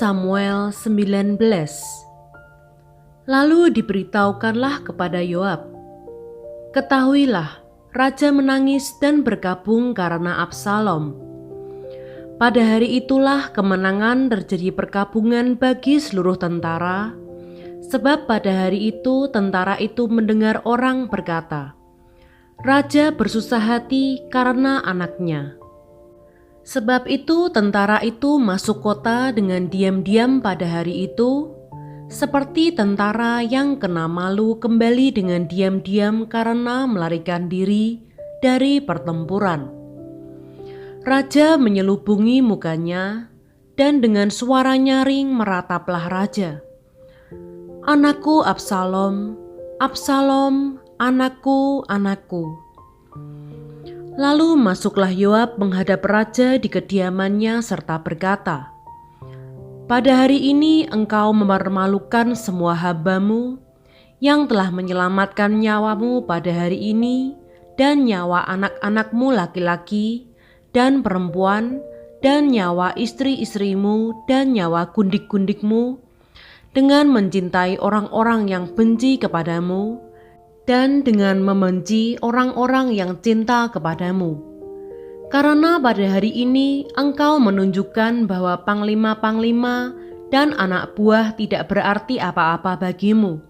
Samuel 19. Lalu diberitahukanlah kepada Yoab, "Ketahuilah, raja menangis dan berkabung karena Absalom." Pada hari itulah kemenangan terjadi perkabungan bagi seluruh tentara, sebab pada hari itu tentara itu mendengar orang berkata, "Raja bersusah hati karena anaknya." Sebab itu tentara itu masuk kota dengan diam-diam pada hari itu, seperti tentara yang kena malu kembali dengan diam-diam karena melarikan diri dari pertempuran. Raja menyelubungi mukanya, dan dengan suara nyaring merataplah raja, "Anakku Absalom, Absalom, anakku, anakku." Lalu masuklah Yoab menghadap raja di kediamannya serta berkata, "Pada hari ini engkau mempermalukan semua hambamu yang telah menyelamatkan nyawamu pada hari ini dan nyawa anak-anakmu laki-laki dan perempuan dan nyawa istri-istrimu dan nyawa gundik-gundikmu dengan mencintai orang-orang yang benci kepadamu dan dengan membenci orang-orang yang cinta kepadamu. Karena pada hari ini engkau menunjukkan bahwa panglima-panglima dan anak buah tidak berarti apa-apa bagimu.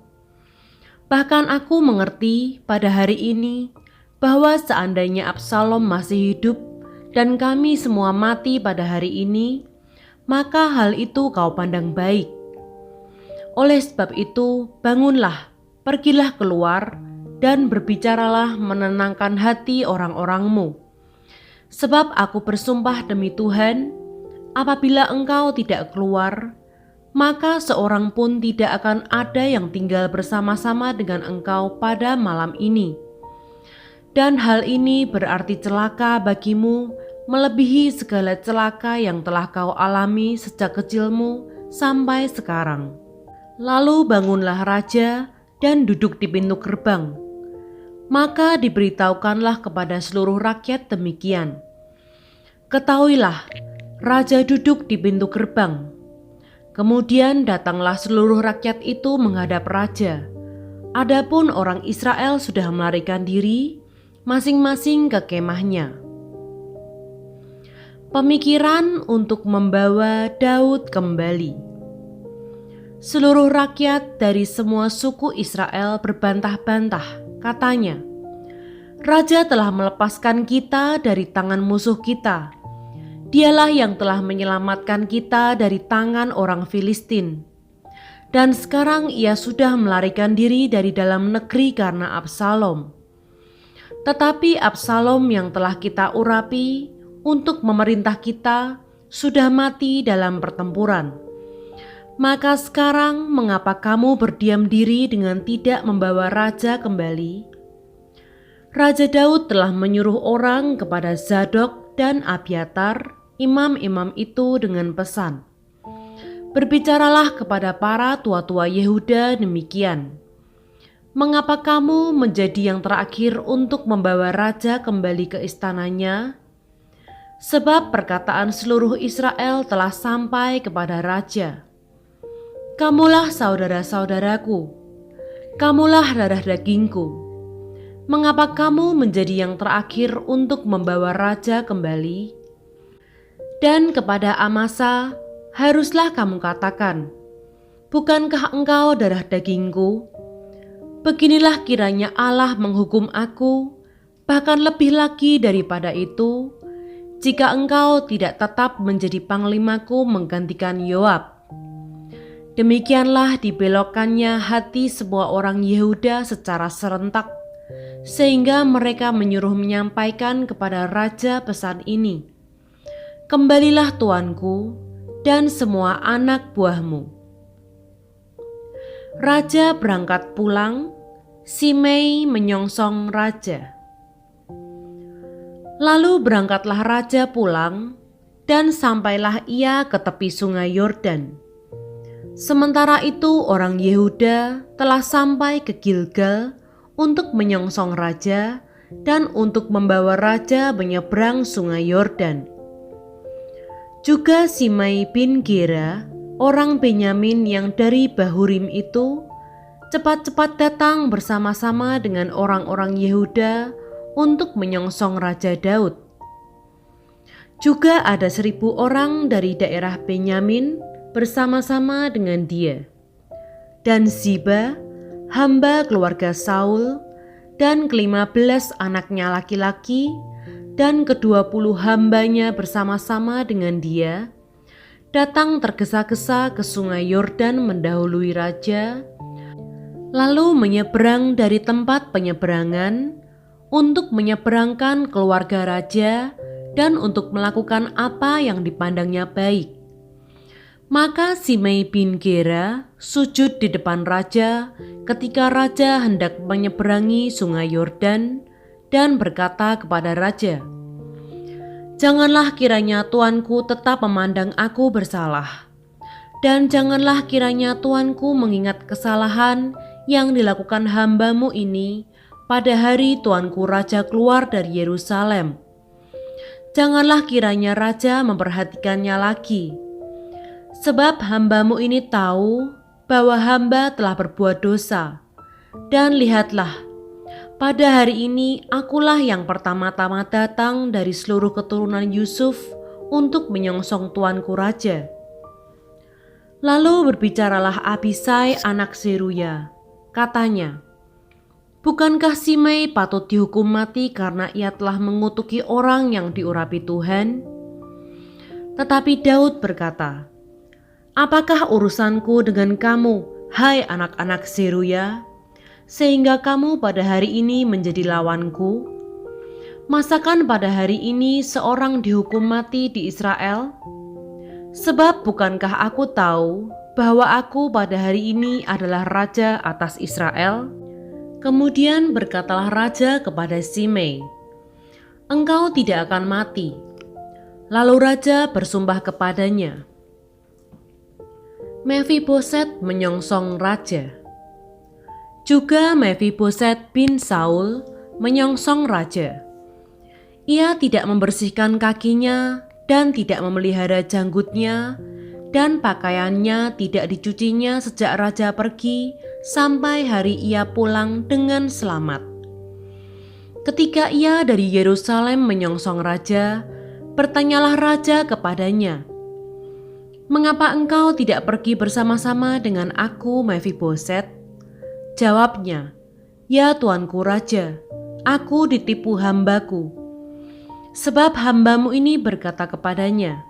Bahkan aku mengerti pada hari ini bahwa seandainya Absalom masih hidup dan kami semua mati pada hari ini, maka hal itu kau pandang baik. Oleh sebab itu, bangunlah, pergilah keluar, dan berbicaralah menenangkan hati orang-orangmu. Sebab aku bersumpah demi Tuhan, apabila engkau tidak keluar, maka seorang pun tidak akan ada yang tinggal bersama-sama dengan engkau pada malam ini. Dan hal ini berarti celaka bagimu melebihi segala celaka yang telah kau alami sejak kecilmu sampai sekarang." Lalu bangunlah raja dan duduk di pintu gerbang. Maka diberitahukanlah kepada seluruh rakyat demikian, "Ketahuilah, raja duduk di pintu gerbang." Kemudian datanglah seluruh rakyat itu menghadap raja. Adapun orang Israel sudah melarikan diri masing-masing ke kemahnya. Pemikiran untuk membawa Daud kembali. Seluruh rakyat dari semua suku Israel berbantah-bantah, katanya, "Raja telah melepaskan kita dari tangan musuh kita. Dialah yang telah menyelamatkan kita dari tangan orang Filistin. Dan sekarang ia sudah melarikan diri dari dalam negeri karena Absalom. Tetapi Absalom yang telah kita urapi untuk memerintah kita sudah mati dalam pertempuran. Maka sekarang mengapa kamu berdiam diri dengan tidak membawa raja kembali?" Raja Daud telah menyuruh orang kepada Zadok dan Abiatar, imam-imam itu dengan pesan, "Berbicaralah kepada para tua-tua Yehuda demikian, mengapa kamu menjadi yang terakhir untuk membawa raja kembali ke istananya? Sebab perkataan seluruh Israel telah sampai kepada raja. Kamulah saudara-saudaraku, kamulah darah dagingku. Mengapa kamu menjadi yang terakhir untuk membawa raja kembali?" Dan kepada Amasa haruslah kamu katakan, "Bukankah engkau darah dagingku? Beginilah kiranya Allah menghukum aku, bahkan lebih lagi daripada itu, jika engkau tidak tetap menjadi panglimaku menggantikan Yoab." Demikianlah dibelokkannya hati semua orang Yehuda secara serentak, sehingga mereka menyuruh menyampaikan kepada raja pesan ini, "Kembalilah tuanku dan semua anak buahmu." Raja berangkat pulang, Simei menyongsong raja. Lalu berangkatlah raja pulang, dan sampailah ia ke tepi sungai Yordan. Sementara itu orang Yehuda telah sampai ke Gilgal untuk menyongsong raja dan untuk membawa raja menyeberang sungai Yordan. Juga Simei bin Gera, orang Benyamin yang dari Bahurim itu cepat-cepat datang bersama-sama dengan orang-orang Yehuda untuk menyongsong Raja Daud. Juga ada 1.000 orang dari daerah Benyamin bersama-sama dengan dia. Dan Ziba, hamba keluarga Saul, dan ke-15 anaknya laki-laki, dan ke-20 hambanya bersama-sama dengan dia, datang tergesa-gesa ke sungai Yordan mendahului raja, lalu menyeberang dari tempat penyeberangan untuk menyeberangkan keluarga raja dan untuk melakukan apa yang dipandangnya baik. Maka Simei bin Gera sujud di depan raja ketika raja hendak menyeberangi sungai Yordan dan berkata kepada raja, "Janganlah kiranya tuanku tetap memandang aku bersalah, dan janganlah kiranya tuanku mengingat kesalahan yang dilakukan hambamu ini pada hari tuanku raja keluar dari Yerusalem. Janganlah kiranya raja memperhatikannya lagi, sebab hambamu ini tahu bahwa hamba telah berbuat dosa. Dan lihatlah, pada hari ini akulah yang pertama-tama datang dari seluruh keturunan Yusuf untuk menyongsong tuanku raja." Lalu berbicaralah Abisai anak Seruya, katanya, "Bukankah Simei patut dihukum mati karena ia telah mengutuki orang yang diurapi Tuhan?" Tetapi Daud berkata, "Apakah urusanku dengan kamu, hai anak-anak Seruya, sehingga kamu pada hari ini menjadi lawanku? Masakan pada hari ini seorang dihukum mati di Israel? Sebab bukankah aku tahu bahwa aku pada hari ini adalah raja atas Israel?" Kemudian berkatalah raja kepada Simei, "Engkau tidak akan mati." Lalu raja bersumpah kepadanya. Mefiboset menyongsong raja. Juga Mefiboset bin Saul menyongsong raja. Ia tidak membersihkan kakinya dan tidak memelihara janggutnya, dan pakaiannya tidak dicucinya sejak raja pergi sampai hari ia pulang dengan selamat. Ketika ia dari Yerusalem menyongsong raja, bertanyalah raja kepadanya, "Mengapa engkau tidak pergi bersama-sama dengan aku, Mefiboset?" Jawabnya, "Ya tuanku raja, aku ditipu hambaku. Sebab hambamu ini berkata kepadanya,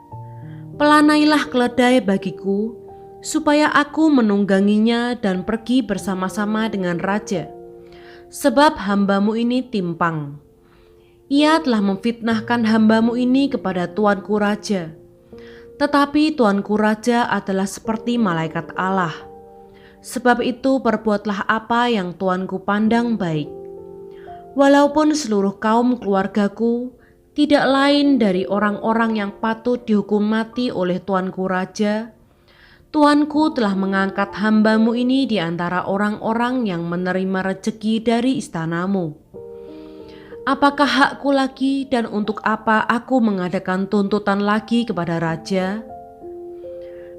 'Pelanailah keledai bagiku, supaya aku menungganginya dan pergi bersama-sama dengan raja.' Sebab hambamu ini timpang. Ia telah memfitnahkan hambamu ini kepada tuanku raja. Tetapi tuanku raja adalah seperti malaikat Allah. Sebab itu perbuatlah apa yang tuanku pandang baik. Walaupun seluruh kaum keluargaku tidak lain dari orang-orang yang patut dihukum mati oleh tuanku raja, tuanku telah mengangkat hambamu ini di antara orang-orang yang menerima rejeki dari istanamu. Apakah hakku lagi dan untuk apa aku mengadakan tuntutan lagi kepada raja?"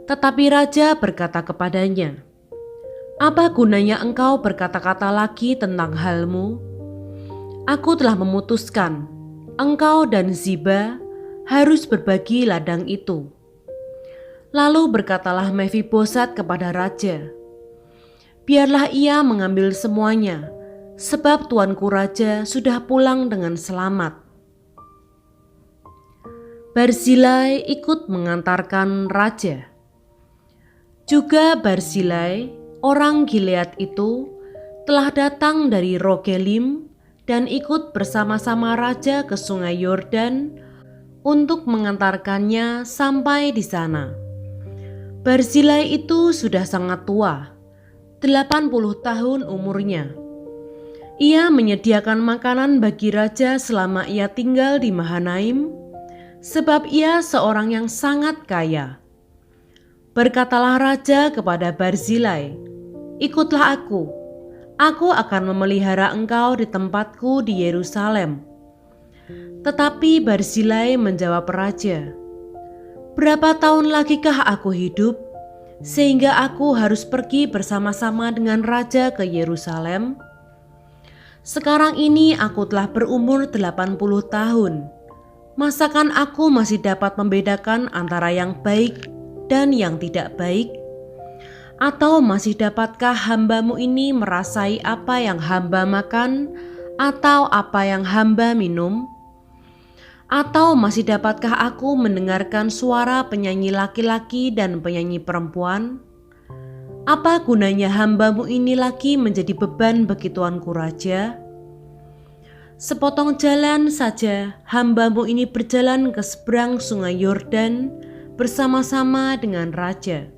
Tetapi raja berkata kepadanya, "Apa gunanya engkau berkata-kata lagi tentang halmu? Aku telah memutuskan, engkau dan Ziba harus berbagi ladang itu." Lalu berkatalah Mefiboset kepada raja, "Biarlah ia mengambil semuanya, sebab tuanku raja sudah pulang dengan selamat." Barzilai ikut mengantarkan raja. Juga Barzilai, orang Gilead itu, telah datang dari Rogelim dan ikut bersama-sama raja ke sungai Yordan untuk mengantarkannya sampai di sana. Barzilai itu sudah sangat tua, 80 tahun umurnya. Ia menyediakan makanan bagi raja selama ia tinggal di Mahanaim, sebab ia seorang yang sangat kaya. Berkatalah raja kepada Barzilai, "Ikutlah aku akan memelihara engkau di tempatku di Yerusalem." Tetapi Barzilai menjawab raja, "Berapa tahun lagikah aku hidup? sehingga aku harus pergi bersama-sama dengan raja ke Yerusalem? Sekarang ini aku telah berumur 80 tahun. Masakan aku masih dapat membedakan antara yang baik dan yang tidak baik? Atau masih dapatkah hamba-Mu ini merasai apa yang hamba makan atau apa yang hamba minum? Atau masih dapatkah aku mendengarkan suara penyanyi laki-laki dan penyanyi perempuan? Apa gunanya hamba-Mu ini lagi menjadi beban bagi tuanku raja? Sepotong jalan saja hamba-Mu ini berjalan ke seberang sungai Yordan bersama-sama dengan raja.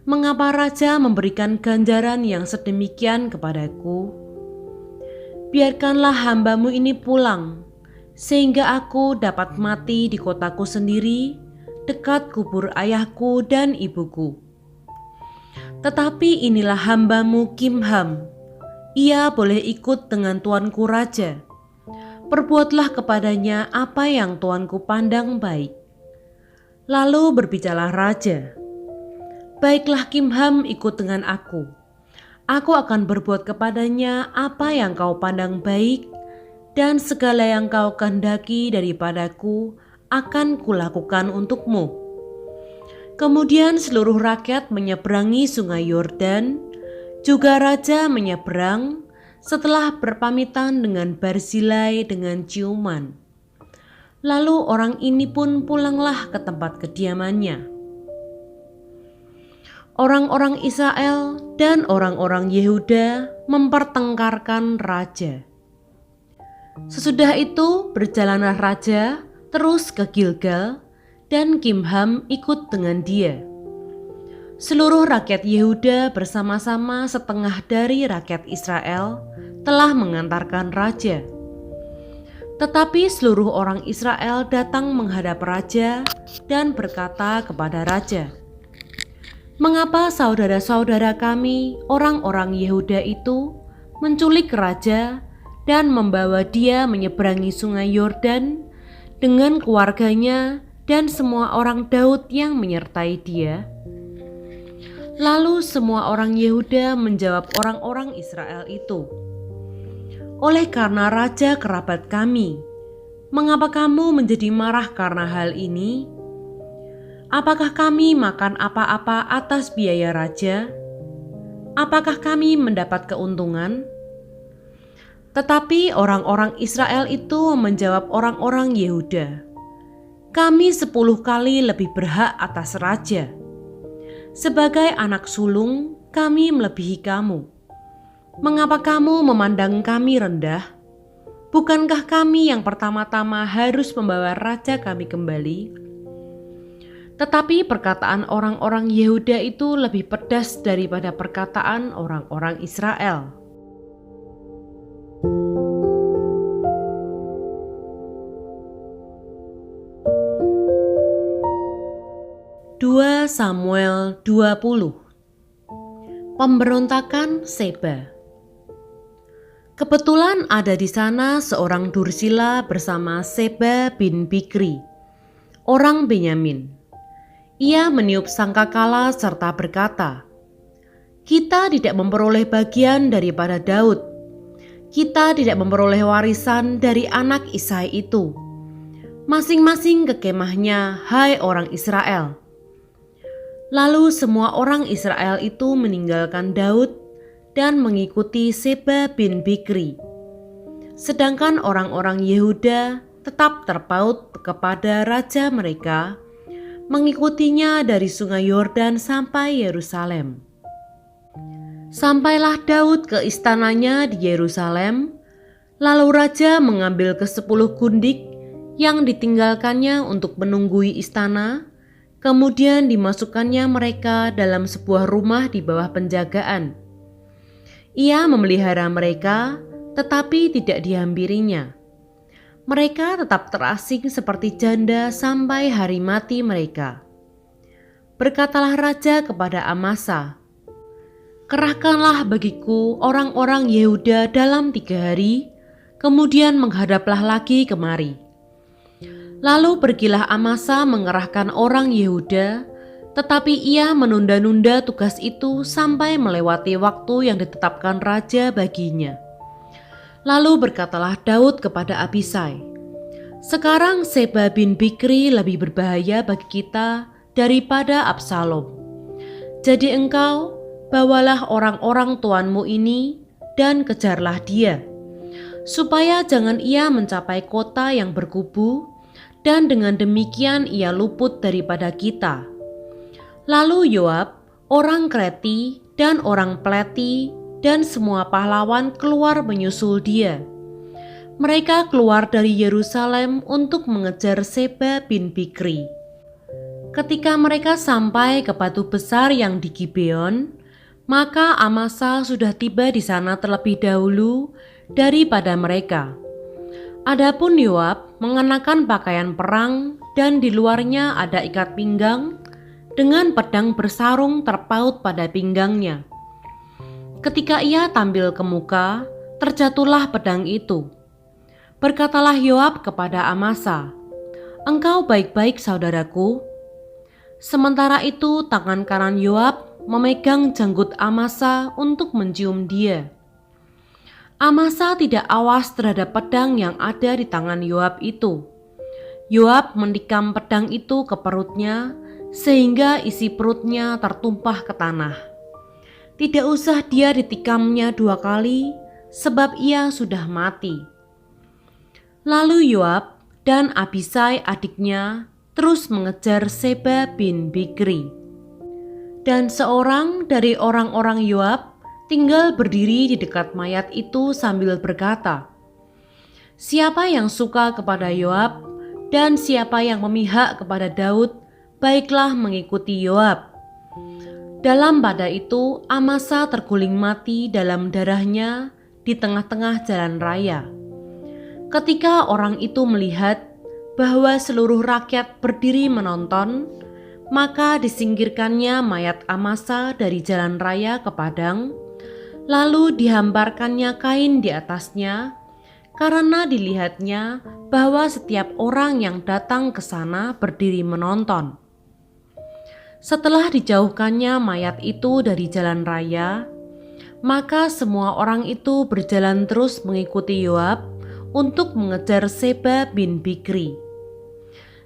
Mengapa raja memberikan ganjaran yang sedemikian kepadaku? Biarkanlah hamba-Mu ini pulang, sehingga aku dapat mati di kotaku sendiri, dekat kubur ayahku dan ibuku. Tetapi inilah hamba-Mu Kimham. Ia boleh ikut dengan tuanku raja. Perbuatlah kepadanya apa yang tuanku pandang baik. Lalu berbicaralah raja, baiklah Kimham ikut dengan aku. Aku akan berbuat kepadanya apa yang kau pandang baik, dan segala yang kau kehendaki daripadaku akan kulakukan untukmu. Kemudian seluruh rakyat menyeberangi sungai Yordan, juga raja menyeberang setelah berpamitan dengan Barzilai dengan ciuman. Lalu orang ini pun pulanglah ke tempat kediamannya. Orang-orang Israel dan orang-orang Yehuda mempertengkarkan raja. Sesudah itu berjalanlah raja terus ke Gilgal, dan Kimham ikut dengan dia. Seluruh rakyat Yehuda bersama-sama setengah dari rakyat Israel telah mengantarkan raja. Tetapi seluruh orang Israel datang menghadap raja dan berkata kepada raja, "Mengapa saudara-saudara kami, orang-orang Yehuda itu, menculik raja dan membawa dia menyeberangi sungai Yordan dengan keluarganya dan semua orang Daud yang menyertai dia?" Lalu semua orang Yehuda menjawab orang-orang Israel itu, "Oleh karena raja kerabat kami, mengapa kamu menjadi marah karena hal ini? Apakah kami makan apa-apa atas biaya raja? Apakah kami mendapat keuntungan?" Tetapi orang-orang Israel itu menjawab orang-orang Yehuda, "Kami 10 kali lebih berhak atas raja. Sebagai anak sulung, kami melebihi kamu. Mengapa kamu memandang kami rendah? Bukankah kami yang pertama-tama harus membawa raja kami kembali?" Tetapi perkataan orang-orang Yehuda itu lebih pedas daripada perkataan orang-orang Israel. 2 Samuel 20. Pemberontakan Seba. Kebetulan ada di sana seorang dursila bersama Seba bin Bikri, orang Benyamin. Ia meniup sangkakala serta berkata, "Kita tidak memperoleh bagian daripada Daud. Kita tidak memperoleh warisan dari anak Isai itu. Masing-masing ke kemahnya, hai orang Israel." Lalu semua orang Israel itu meninggalkan Daud dan mengikuti Seba bin Bikri. Sedangkan orang-orang Yehuda tetap terpaut kepada raja mereka, mengikutinya dari sungai Yordan sampai Yerusalem. Sampailah Daud ke istananya di Yerusalem, lalu raja mengambil ke-10 gundik yang ditinggalkannya untuk menunggui istana, kemudian dimasukkannya mereka dalam sebuah rumah di bawah penjagaan. Ia memelihara mereka, tetapi tidak dihampirinya. Mereka tetap terasing seperti janda sampai hari mati mereka. Berkatalah raja kepada Amasa, "Kerahkanlah bagiku orang-orang Yehuda dalam 3 hari, kemudian menghadaplah lagi kemari." Lalu pergilah Amasa mengerahkan orang Yehuda Tetapi ia menunda-nunda tugas itu sampai melewati waktu yang ditetapkan raja baginya. Lalu berkatalah Daud kepada Abisai, "Sekarang Seba bin Bikri lebih berbahaya bagi kita daripada Absalom. Jadi engkau bawalah orang-orang tuanmu ini dan kejarlah dia, supaya jangan ia mencapai kota yang berkubu, dan dengan demikian ia luput daripada kita." Lalu Yoab, orang Kreti dan orang Pleti dan semua pahlawan keluar menyusul dia. Mereka keluar dari Yerusalem untuk mengejar Seba bin Bikri. Ketika mereka sampai ke batu besar yang di Gibeon, maka Amasa sudah tiba di sana terlebih dahulu daripada mereka. Adapun Yoab mengenakan pakaian perang dan di luarnya ada ikat pinggang dengan pedang bersarung terpaut pada pinggangnya. Ketika ia tampil ke muka, terjatuhlah pedang itu. Berkatalah Yoab kepada Amasa, "Engkau baik-baik, saudaraku?" Sementara itu tangan kanan Yoab memegang janggut Amasa untuk mencium dia. Amasa tidak awas terhadap pedang yang ada di tangan Yoab itu. Yoab menikam pedang itu ke perutnya sehingga isi perutnya tertumpah ke tanah. Tidak usah dia ditikamnya 2 kali sebab ia sudah mati. Lalu Yoab dan Abisai adiknya terus mengejar Seba bin Bikri. Dan seorang dari orang-orang Yoab tinggal berdiri di dekat mayat itu sambil berkata, "Siapa yang suka kepada Yoab dan siapa yang memihak kepada Daud, baiklah mengikuti Yoab." Dalam pada itu Amasa terguling mati dalam darahnya di tengah-tengah jalan raya. Ketika orang itu melihat bahwa seluruh rakyat berdiri menonton, maka disingkirkannya mayat Amasa dari jalan raya ke padang, lalu dihamparkannya kain di atasnya, karena dilihatnya bahwa setiap orang yang datang ke sana berdiri menonton. Setelah dijauhkannya mayat itu dari jalan raya, maka semua orang itu berjalan terus mengikuti Yoab untuk mengejar Seba bin Bikri.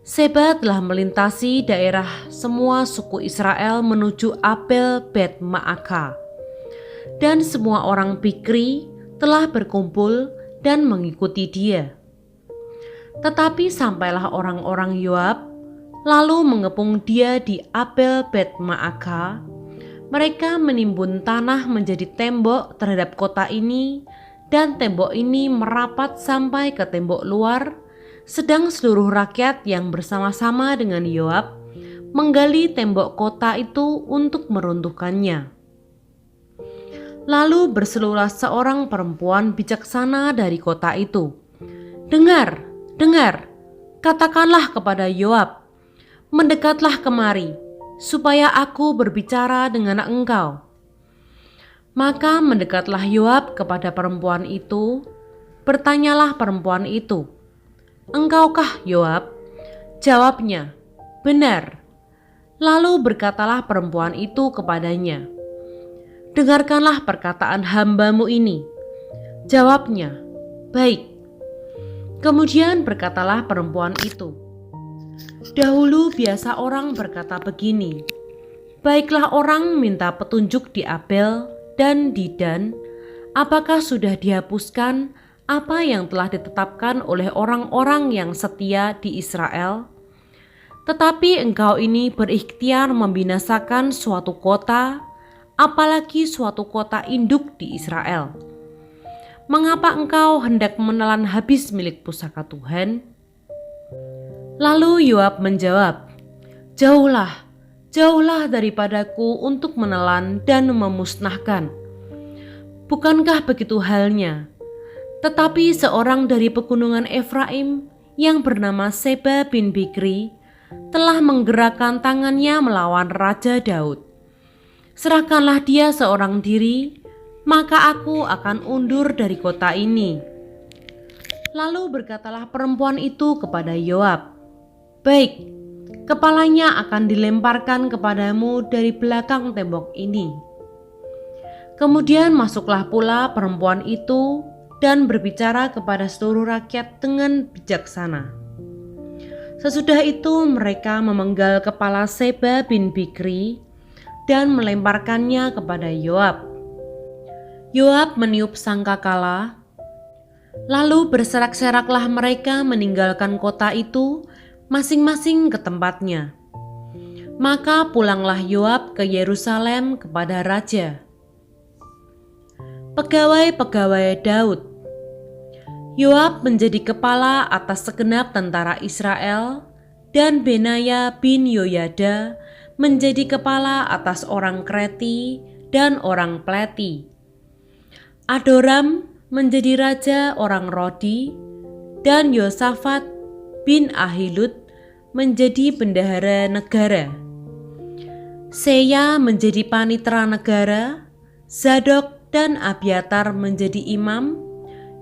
Seba telah melintasi daerah semua suku Israel menuju Abel Bet Maaka, dan semua orang Bikri telah berkumpul dan mengikuti dia. Tetapi sampailah orang-orang Yoab lalu mengepung dia di Abel Bet Maaka. Mereka menimbun tanah menjadi tembok terhadap kota ini, dan tembok ini merapat sampai ke tembok luar, sedang seluruh rakyat yang bersama-sama dengan Yoab menggali tembok kota itu untuk meruntuhkannya. Lalu berserulah seorang perempuan bijaksana dari kota itu, "Dengar, dengar, katakanlah kepada Yoab, mendekatlah kemari, supaya aku berbicara dengan engkau." Maka mendekatlah Yoab kepada perempuan itu. Bertanyalah perempuan itu, "Engkaukah Yoab?" Jawabnya, "Benar." Lalu berkatalah perempuan itu kepadanya, "Dengarkanlah perkataan hambamu ini." Jawabnya, "Baik." Kemudian berkatalah perempuan itu, "Dahulu biasa orang berkata begini, baiklah orang minta petunjuk di Abel dan di Dan, apakah sudah dihapuskan apa yang telah ditetapkan oleh orang-orang yang setia di Israel? Tetapi engkau ini berikhtiar membinasakan suatu kota, apalagi suatu kota induk di Israel. Mengapa engkau hendak menelan habis milik pusaka Tuhan?" Lalu Yoab menjawab, "Jauhlah, jauhlah daripadaku untuk menelan dan memusnahkan. Bukankah begitu halnya? Tetapi seorang dari pegunungan Efraim yang bernama Seba bin Bikri telah menggerakkan tangannya melawan Raja Daud. Serahkanlah dia seorang diri, maka aku akan undur dari kota ini." Lalu berkatalah perempuan itu kepada Yoab, "Baik, kepalanya akan dilemparkan kepadamu dari belakang tembok ini." Kemudian masuklah pula perempuan itu dan berbicara kepada seluruh rakyat dengan bijaksana. Sesudah itu mereka memenggal kepala Seba bin Bikri dan melemparkannya kepada Yoab. Yoab meniup sangkakala, lalu berserak-seraklah mereka meninggalkan kota itu masing-masing ke tempatnya. Maka pulanglah Yoab ke Yerusalem kepada raja. Pegawai-pegawai Daud. Yoab menjadi kepala atas segenap tentara Israel, dan Benaya bin Yoyada menjadi kepala atas orang Kreti dan orang Pleti. Adoram menjadi raja orang Rodi, dan Yosafat bin Ahilud menjadi bendahara negara. Seya menjadi panitera negara, Zadok dan Abiatar menjadi imam,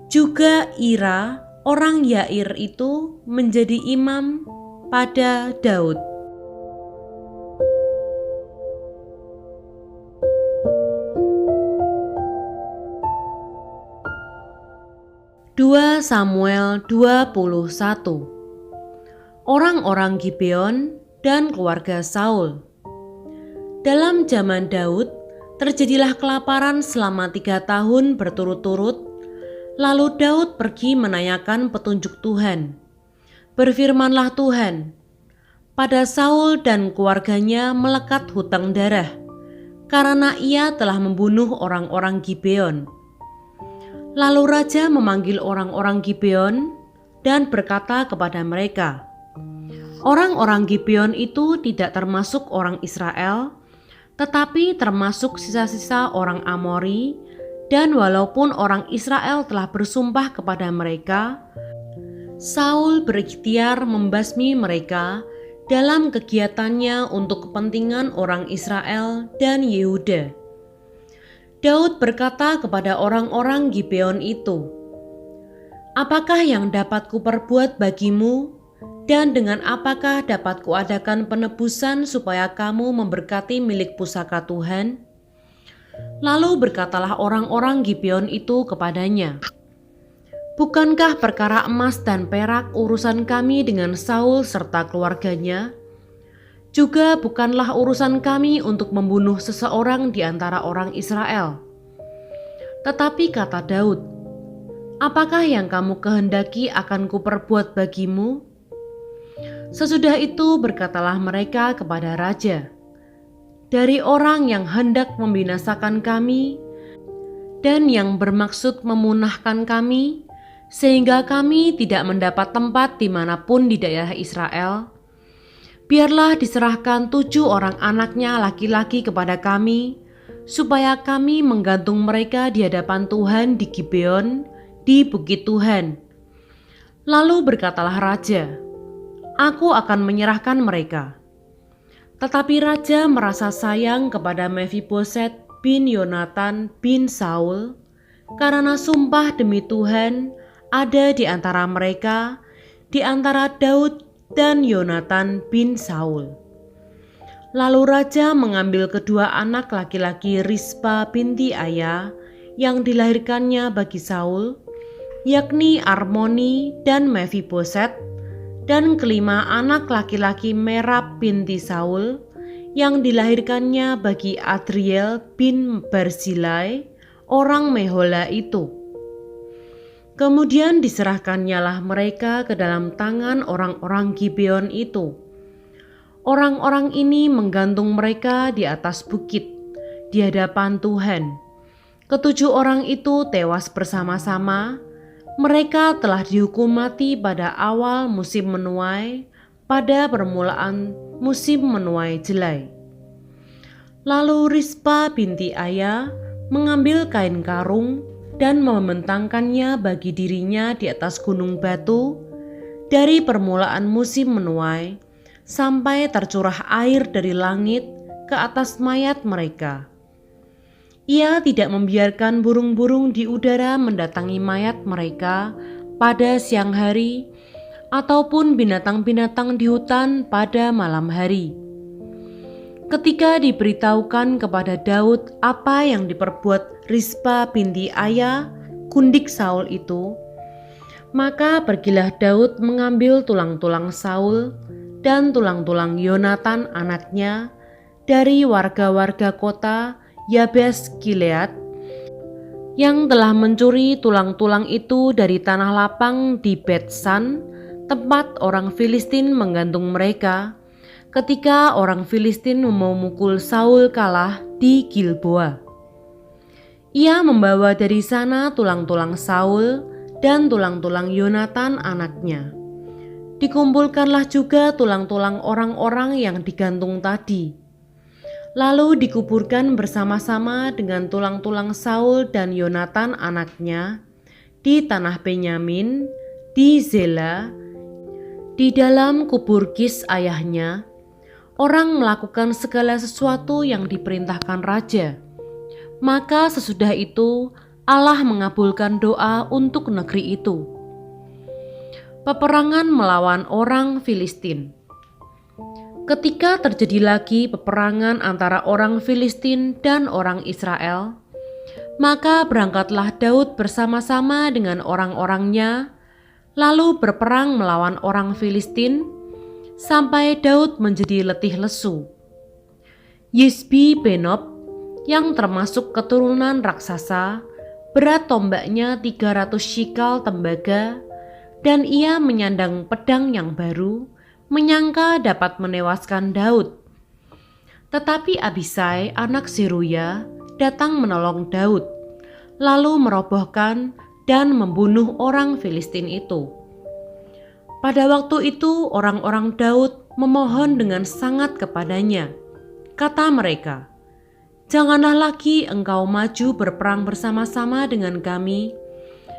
juga Ira orang Yair itu menjadi imam pada Daud. Dua Samuel 21. Orang-orang Gibeon dan keluarga Saul. Dalam zaman Daud, terjadilah kelaparan selama 3 tahun berturut-turut. Lalu Daud pergi menanyakan petunjuk Tuhan. Berfirmanlah Tuhan, pada Saul dan keluarganya melekat hutang darah, karena ia telah membunuh orang-orang Gibeon. Lalu raja memanggil orang-orang Gibeon dan berkata kepada mereka, "Orang-orang Gibeon itu tidak termasuk orang Israel, tetapi termasuk sisa-sisa orang Amori, dan walaupun orang Israel telah bersumpah kepada mereka, Saul berikhtiar membasmi mereka dalam kegiatannya untuk kepentingan orang Israel dan Yehuda." Daud berkata kepada orang-orang Gibeon itu, "Apakah yang dapat kuperbuat bagimu, dan dengan apakah dapat kuadakan penebusan supaya kamu memberkati milik pusaka Tuhan?" Lalu berkatalah orang-orang Gibeon itu kepadanya, "Bukankah perkara emas dan perak urusan kami dengan Saul serta keluarganya? Juga bukanlah urusan kami untuk membunuh seseorang di antara orang Israel." Tetapi kata Daud, "Apakah yang kamu kehendaki akan kuperbuat bagimu?" Sesudah itu berkatalah mereka kepada raja, "Dari orang yang hendak membinasakan kami dan yang bermaksud memunahkan kami, sehingga kami tidak mendapat tempat dimanapun di daerah Israel, biarlah diserahkan 7 orang anaknya laki-laki kepada kami, supaya kami menggantung mereka di hadapan Tuhan di Gibeon, di bukit Tuhan." Lalu berkatalah raja, "Aku akan menyerahkan mereka." Tetapi raja merasa sayang kepada Mefiboset bin Yonatan bin Saul, karena sumpah demi Tuhan ada di antara mereka, di antara Daud dan Yonatan bin Saul. Lalu raja mengambil kedua anak laki-laki Rispa binti Aya yang dilahirkannya bagi Saul, yakni Armoni dan Mefiboset, dan kelima anak laki-laki Merab binti Saul yang dilahirkannya bagi Adriel bin Barzilai, orang Mehola itu. Kemudian diserahkannyalah mereka ke dalam tangan orang-orang Gibeon itu. Orang-orang ini menggantung mereka di atas bukit, di hadapan Tuhan. 7 orang itu tewas bersama-sama. Mereka telah dihukum mati pada awal musim menuai, pada permulaan musim menuai jelai. Lalu Rispa binti Aya mengambil kain karung dan membentangkannya bagi dirinya di atas gunung batu dari permulaan musim menuai sampai tercurah air dari langit ke atas mayat mereka. Ia tidak membiarkan burung-burung di udara mendatangi mayat mereka pada siang hari ataupun binatang-binatang di hutan pada malam hari. Ketika diberitahukan kepada Daud apa yang diperbuat Rispa binti Aya, gundik Saul itu, maka pergilah Daud mengambil tulang-tulang Saul dan tulang-tulang Yonatan anaknya dari warga-warga kota Yabes Gilead yang telah mencuri tulang-tulang itu dari tanah lapang di Bet-san, tempat orang Filistin menggantung mereka ketika orang Filistin memukul Saul kalah di Gilboa. Ia membawa dari sana tulang-tulang Saul dan tulang-tulang Yonatan anaknya. Dikumpulkanlah juga tulang-tulang orang-orang yang digantung tadi, lalu dikuburkan bersama-sama dengan tulang-tulang Saul dan Yonatan anaknya di tanah Benyamin, di Zela, di dalam kubur Kis ayahnya. Orang melakukan segala sesuatu yang diperintahkan raja. Maka sesudah itu Allah mengabulkan doa untuk negeri itu. Peperangan melawan orang Filistin. Ketika terjadi lagi peperangan antara orang Filistin dan orang Israel, maka berangkatlah Daud bersama-sama dengan orang-orangnya, lalu berperang melawan orang Filistin, sampai Daud menjadi letih lesu. Yisbi Benob, yang termasuk keturunan raksasa, berat tombaknya 300 shikal tembaga, dan ia menyandang pedang yang baru, menyangka dapat menewaskan Daud. Tetapi Abisai anak Zeruya datang menolong Daud, lalu merobohkan dan membunuh orang Filistin itu. Pada waktu itu orang-orang Daud memohon dengan sangat kepadanya. Kata mereka, "Janganlah lagi engkau maju berperang bersama-sama dengan kami,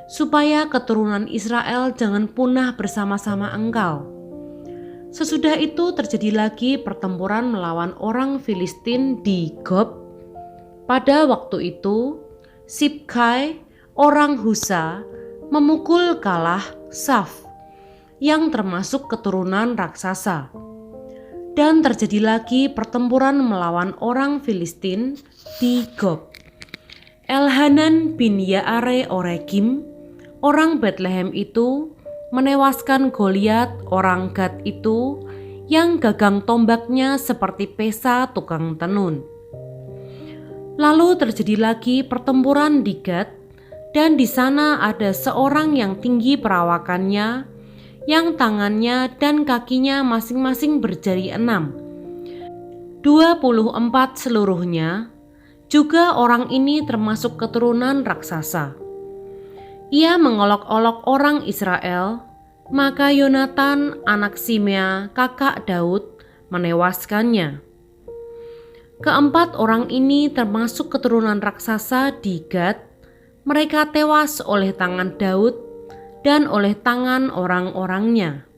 supaya keturunan Israel jangan punah bersama-sama engkau." Sesudah itu terjadi lagi pertempuran melawan orang Filistin di Gob. Pada waktu itu, Sibkai, orang Husa, memukul kalah Saf, yang termasuk keturunan raksasa. Dan terjadi lagi pertempuran melawan orang Filistin di Gob. Elhanan bin Yaare Oregim, orang Betlehem itu, menewaskan Goliat orang Gad itu yang gagang tombaknya seperti pesa tukang tenun. Lalu terjadi lagi pertempuran di Gad, dan di sana ada seorang yang tinggi perawakannya, yang tangannya dan kakinya masing-masing berjari 6, 24 seluruhnya. Juga orang ini termasuk keturunan raksasa. Ia mengolok-olok orang Israel, maka Yonatan anak Simea kakak Daud menewaskannya. Keempat orang ini termasuk keturunan raksasa di Gad. Mereka tewas oleh tangan Daud dan oleh tangan orang-orangnya.